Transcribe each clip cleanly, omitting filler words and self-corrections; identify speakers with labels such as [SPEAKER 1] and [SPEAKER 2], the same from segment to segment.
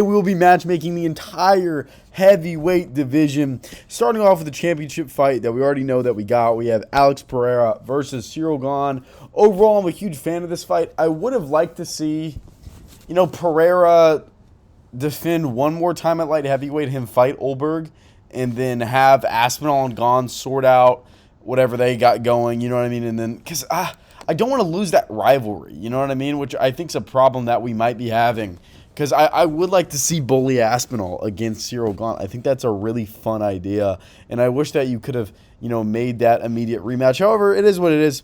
[SPEAKER 1] We'll be matchmaking the entire heavyweight division. Starting off with the championship fight that we already know that we got. We have Alex Pereira versus Ciryl Gane. Overall, I'm a huge fan of this fight. I would have liked to see, Pereira defend one more time at light heavyweight, him fight Olberg, and then have Aspinall and Gane sort out whatever they got going, you know what I mean? And then, because I don't want to lose that rivalry, you know what I mean? Which I think is a problem that we might be having. Because I would like to see Bully Aspinall against Ciryl Gane. I think that's a really fun idea. And I wish that you could have, made that immediate rematch. However, it is what it is.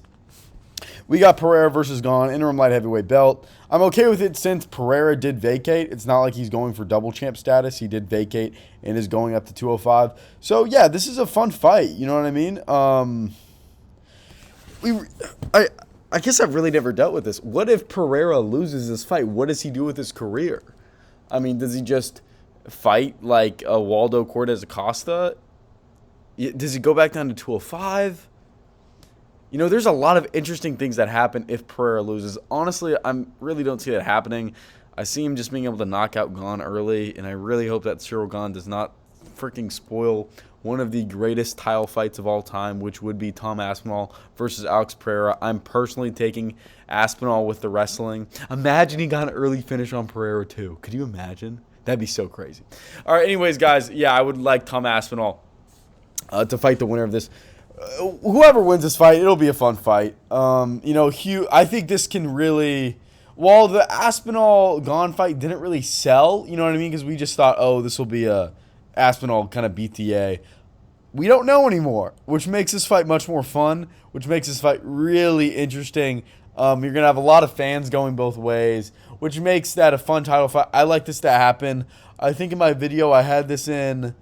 [SPEAKER 1] We got Pereira versus Gane, interim light heavyweight belt. I'm okay with it since Pereira did vacate. It's not like he's going for double champ status. He did vacate and is going up to 205. So, yeah, this is a fun fight. You know what I mean? I guess I've really never dealt with this. What if Pereira loses this fight? What does he do with his career? I mean, does he just fight like a Waldo Cortez Acosta? Does he go back down to 205? There's a lot of interesting things that happen if Pereira loses. Honestly, I really don't see that happening. I see him just being able to knock out Gane early, and I really hope that Ciryl Gane does not freaking spoil one of the greatest title fights of all time, which would be Tom Aspinall versus Alex Pereira. I'm personally taking Aspinall with the wrestling. Imagine he got an early finish on Pereira, too. Could you imagine? That'd be so crazy. All right, anyways, guys, yeah, I would like Tom Aspinall to fight the winner of this. Whoever wins this fight, it'll be a fun fight. Hugh, I think this can really... While the Aspinall-Gane fight didn't really sell, you know what I mean? Because we just thought, this will be a Aspinall kind of BTA. We don't know anymore, which makes this fight much more fun, which makes this fight really interesting. You're going to have a lot of fans going both ways, which makes that a fun title fight. I like this to happen. I think in my video I had this in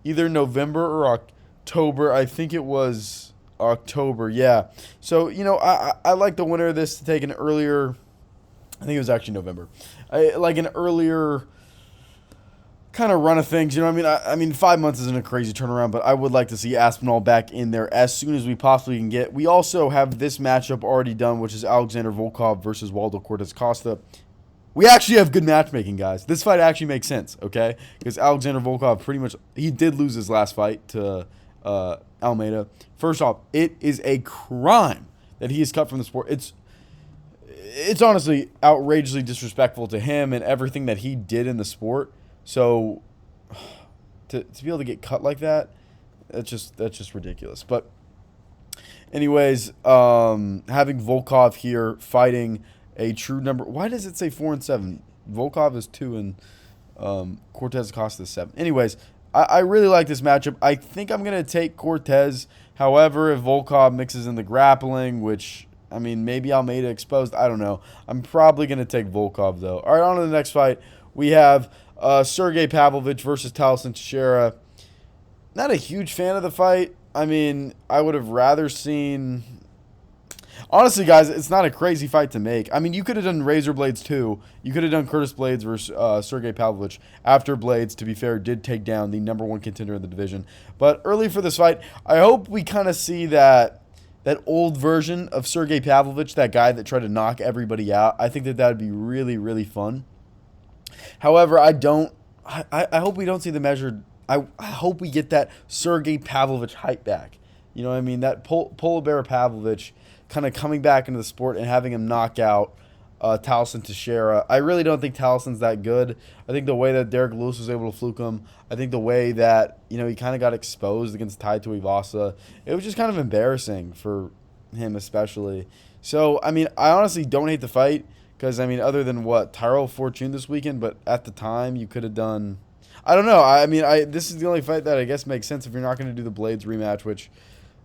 [SPEAKER 1] either November or October. I think it was October, yeah. So, I like the winner of this to take an earlier, I think it was actually November, like an earlier kind of run of things, I mean 5 months isn't a crazy turnaround, but I would like to see Aspinall back in there as soon as we possibly can get. We also have this matchup already done, which is Alexander Volkov versus Waldo Cortez Costa. We actually have good matchmaking, guys. This fight actually makes sense, okay? Because Alexander Volkov he did lose his last fight to Almeida. First off, it is a crime that he is cut from the sport. It's honestly outrageously disrespectful to him and everything that he did in the sport. So, to be able to get cut like that, that's just ridiculous. But, anyways, having Volkov here fighting a true number. Why does it say 4-7? Volkov is 2 and Cortez Acosta is 7. Anyways, I really like this matchup. I think I'm gonna take Cortez. However, if Volkov mixes in the grappling, which maybe Almeida exposed, I don't know. I'm probably gonna take Volkov though. All right, on to the next fight. We have Sergey Pavlovich versus Taliesin Teixeira. Not a huge fan of the fight. I would have rather seen... Honestly, guys, it's not a crazy fight to make. You could have done Razor Blades too. You could have done Curtis Blades versus Sergey Pavlovich after Blades, to be fair, did take down the #1 contender in the division. But early for this fight, I hope we kind of see that old version of Sergey Pavlovich, that guy that tried to knock everybody out. I think that would be really, really fun. However, I hope we don't see the measured. I hope we get that Sergey Pavlovich hype back. You know what I mean? That Polar Bear Pavlovich kind of coming back into the sport and having him knock out Taliesin Teixeira. I really don't think Taliesin's that good. I think the way that Derek Lewis was able to fluke him, I think the way that he kind of got exposed against Tai Tuivasa, it was just kind of embarrassing for him especially. So, I honestly don't hate the fight. Because, other than Tyrell Fortune this weekend, but at the time you could have done... I don't know. This is the only fight that I guess makes sense if you're not going to do the Blades rematch, which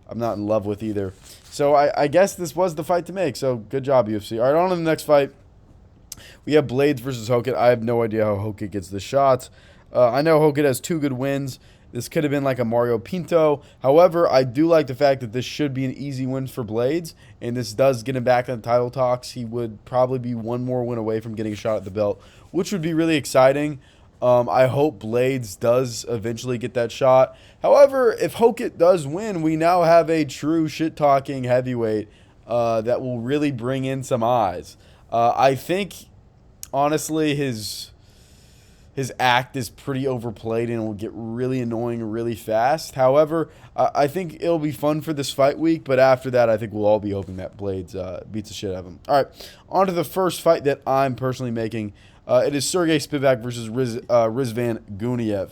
[SPEAKER 1] I'm not in love with either. So I guess this was the fight to make. So good job, UFC. All right, on to the next fight. We have Blades versus Hokit. I have no idea how Hokit gets the shots. I know Hokit has 2 good wins. This could have been like a Mario Pinto. However, I do like the fact that this should be an easy win for Blades, and this does get him back in the title talks. He would probably be one more win away from getting a shot at the belt, which would be really exciting. I hope Blades does eventually get that shot. However, if Hokit does win, we now have a true shit-talking heavyweight that will really bring in some eyes. I think, honestly, his act is pretty overplayed and will get really annoying really fast. However, I think it'll be fun for this fight week, but after that, I think we'll all be hoping that Blades beats the shit out of him. All right, on to the first fight that I'm personally making. It is Sergey Spivak versus Rizvan Guniev.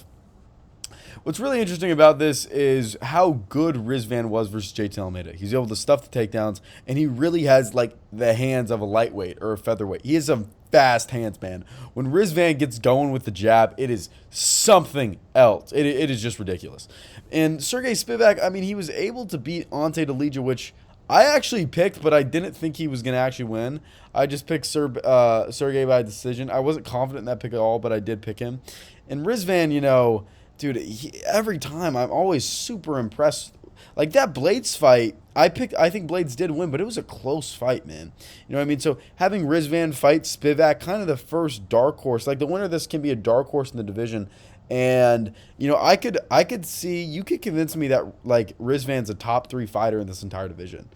[SPEAKER 1] What's really interesting about this is how good Rizvan was versus JT Almeida. He's able to stuff the takedowns, and he really has, like, the hands of a lightweight or a featherweight. He has some fast hands, man. When Rizvan gets going with the jab, it is something else. It is just ridiculous. And Sergey Spivak, I mean, he was able to beat Ante Delija, which I actually picked, but I didn't think he was going to actually win. I just picked Sergey by decision. I wasn't confident in that pick at all, but I did pick him. And Rizvan, you know, dude, every time I'm always super impressed. Like that Blades fight, I think Blades did win, but it was a close fight, man. You know what I mean? So having Rizvan fight Spivak, kind of the first dark horse. Like the winner of this can be a dark horse in the division. And, you know, I could see, you could convince me that, like, Rizvan's a top 3 fighter in this entire division.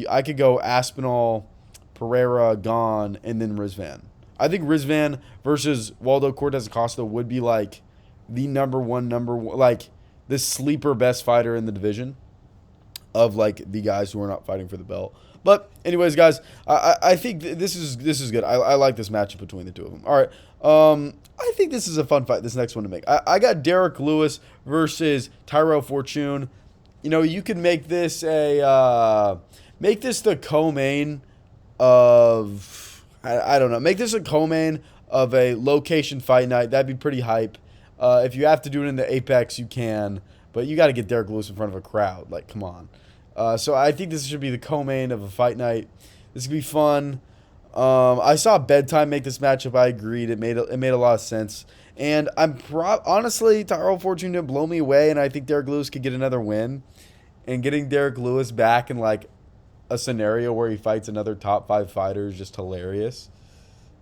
[SPEAKER 1] I could go Aspinall, Pereira, Gane, and then Rizvan. I think Rizvan versus Waldo Cortez Acosta would be, like, the number one, like, the sleeper best fighter in the division of, like, the guys who are not fighting for the belt. But anyways, guys, I think this is good. I like this matchup between the two of them. All right, I think this is a fun fight. This next one to make. I got Derek Lewis versus Tyrell Fortune. You know, you could make this the co-main of I don't know. Make this a co-main of a location fight night. That'd be pretty hype. If you have to do it in the Apex, you can. But you got to get Derek Lewis in front of a crowd. Like, come on. So I think this should be the co-main of a fight night. This could be fun. I saw Bedtime make this matchup. I agreed. It made a lot of sense. And honestly, Tyrell Fortune didn't blow me away, and I think Derek Lewis could get another win. And getting Derek Lewis back in, like, a scenario where he fights another top 5 fighter is just hilarious.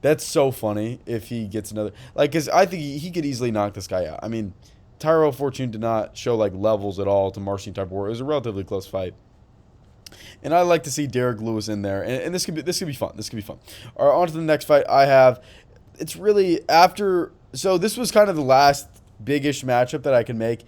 [SPEAKER 1] That's so funny if he gets another. Like, because I think he could easily knock this guy out. I mean, Tyrell Fortune did not show, like, levels at all to Marcin Tybura. It was a relatively close fight. And I like to see Derek Lewis in there. And this could be fun. This could be fun. All right, on to the next fight I have. It's really after. So this was kind of the last big-ish matchup that I can make.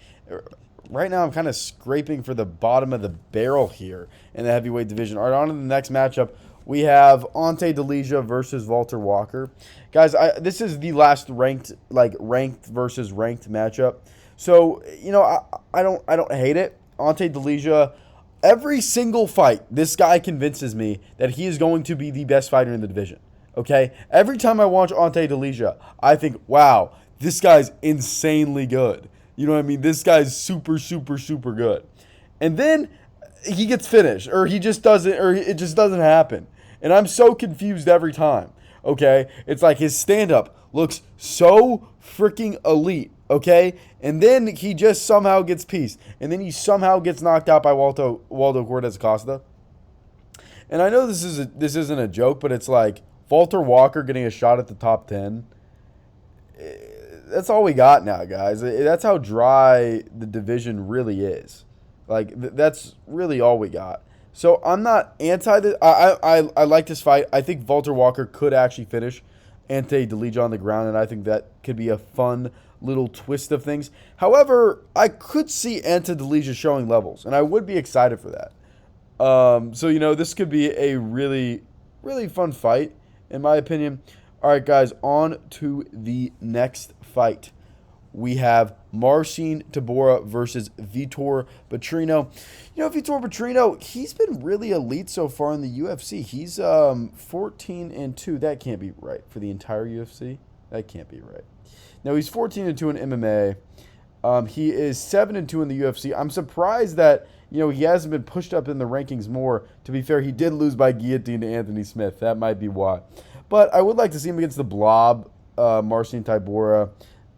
[SPEAKER 1] Right now I'm kind of scraping for the bottom of the barrel here in the heavyweight division. All right, on to the next matchup. We have Ante Delija versus Walter Walker. Guys, this is the last ranked versus ranked matchup. So, you know, I don't hate it. Ante Delija, every single fight, this guy convinces me that he is going to be the best fighter in the division. Okay? Every time I watch Ante Delija, I think, wow, this guy's insanely good. You know what I mean? This guy's super, super, super good. And then he gets finished, or it just doesn't happen. And I'm so confused every time. Okay? It's like his stand-up looks so freaking elite. Okay? And then he just somehow gets pieced. And then he somehow gets knocked out by Waldo Cortez Acosta. And I know this isn't a joke, but it's like Walter Walker getting a shot at the top 10. That's all we got now, guys. That's how dry the division really is. Like, that's really all we got. So I'm not anti this. I like this fight. I think Walter Walker could actually finish Ante Delija on the ground, and I think that could be a fun little twist of things. However, I could see Ante Delija showing levels, and I would be excited for that. So, you know, this could be a really, really fun fight, in my opinion. All right, guys, on to the next fight. We have Marcin Tybura versus Vitor Petrino. You know, Vitor Petrino, he's been really elite so far in the UFC. He's 14-2. That can't be right for the entire UFC. That can't be right. No, he's 14-2 in MMA. He is 7-2 in the UFC. I'm surprised that, you know, he hasn't been pushed up in the rankings more. To be fair, he did lose by guillotine to Anthony Smith. That might be why. But I would like to see him against the Blob, Marcin Tybura.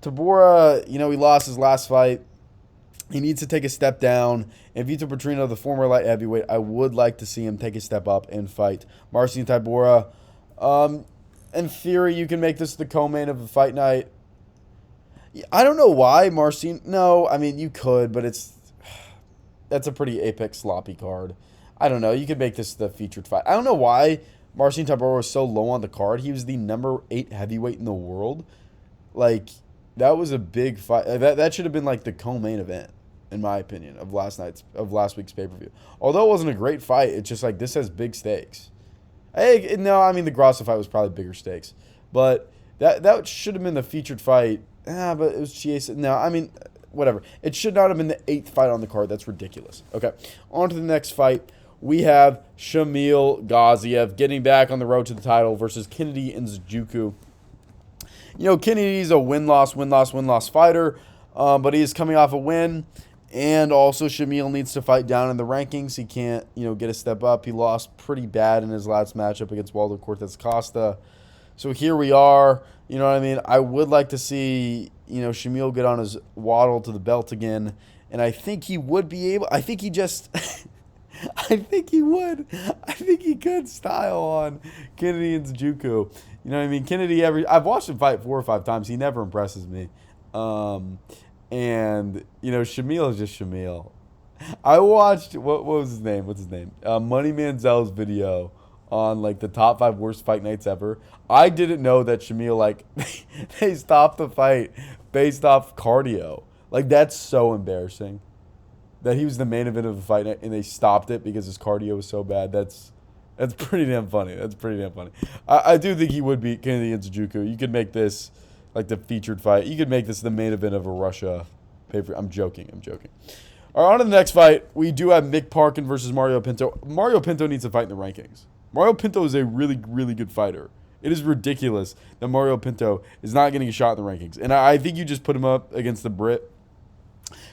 [SPEAKER 1] Tybura, you know, he lost his last fight. He needs to take a step down. And Vitor Petrino, the former light heavyweight, I would like to see him take a step up and fight Marcin Tybura. In theory, you can make this the co-main of a fight night. I don't know why Marcin. No, I mean, you could, but that's a pretty Apex sloppy card. I don't know. You could make this the featured fight. I don't know why Marcin Tybura was so low on the card. He was the number 8 heavyweight in the world. Like, That was a big fight. That should have been like the co-main event, in my opinion, of last week's pay-per-view. Although it wasn't a great fight, it's just like this has big stakes. No, I mean the Grasso fight was probably bigger stakes, but that should have been the featured fight. But it was Chiesa. No, I mean whatever. It should not have been the 8th fight on the card. That's ridiculous. Okay, on to the next fight. We have Shamil Gaziev getting back on the road to the title versus Kennedy Nzechukwu. You know, Kennedy's a win-loss fighter, but he is coming off a win. And also, Shamil needs to fight down in the rankings. He can't, get a step up. He lost pretty bad in his last matchup against Waldo Cortez Costa. So here we are. You know what I mean? I would like to see, Shamil get on his waddle to the belt again. And I think he would be able. I think he just. I think he would. I think he could style on Kennedy Nzechukwu. You know what I mean? Kennedy, I've watched him fight 4 or 5 times. He never impresses me. And, Shamil is just Shamil. I watched, what was his name? What's his name? Money Manziel's video on, the top 5 worst fight nights ever. I didn't know that Shamil, they stopped the fight based off cardio. That's so embarrassing. That he was the main event of the fight night and they stopped it because his cardio was so bad. That's pretty damn funny. I do think he would beat Kennedy Nzechukwu. You could make this the featured fight. You could make this the main event of a Russia pay-per-view. I'm joking. All right, on to the next fight. We do have Mick Parkin versus Mario Pinto. Mario Pinto needs to fight in the rankings. Mario Pinto is a really, really good fighter. It is ridiculous that Mario Pinto is not getting a shot in the rankings. And I think you just put him up against the Brit.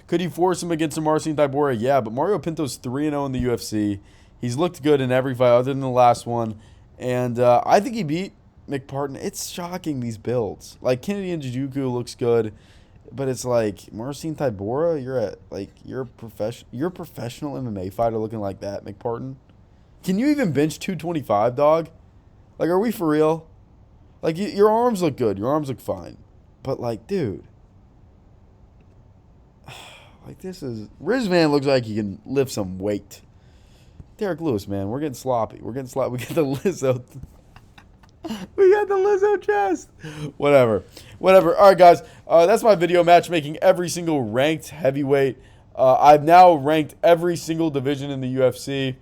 [SPEAKER 1] Could he force him against a Marcin Tybura? Yeah, but Mario Pinto's 3-0 in the UFC. He's looked good in every fight other than the last one. And I think he beat Mick Parkin. It's shocking, these builds. Kennedy Nzechukwu looks good, but it's Marcin Tybura, you're a professional MMA fighter looking like that, Mick Parkin. Can you even bench 225, dog? Are we for real? Your arms look good. Your arms look fine. But dude, Rizvan looks like he can lift some weight. Derek Lewis, man, we're getting sloppy. We get the Lizzo. We got the Lizzo chest. Whatever. All right, guys. That's my video matchmaking every single ranked heavyweight. I've now ranked every single division in the UFC.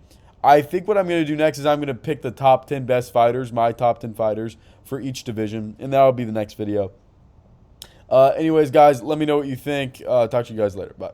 [SPEAKER 1] I think what I'm going to do next is I'm going to pick the top 10 best fighters, my top 10 fighters for each division, and that'll be the next video. Anyways, guys, let me know what you think. Talk to you guys later. Bye.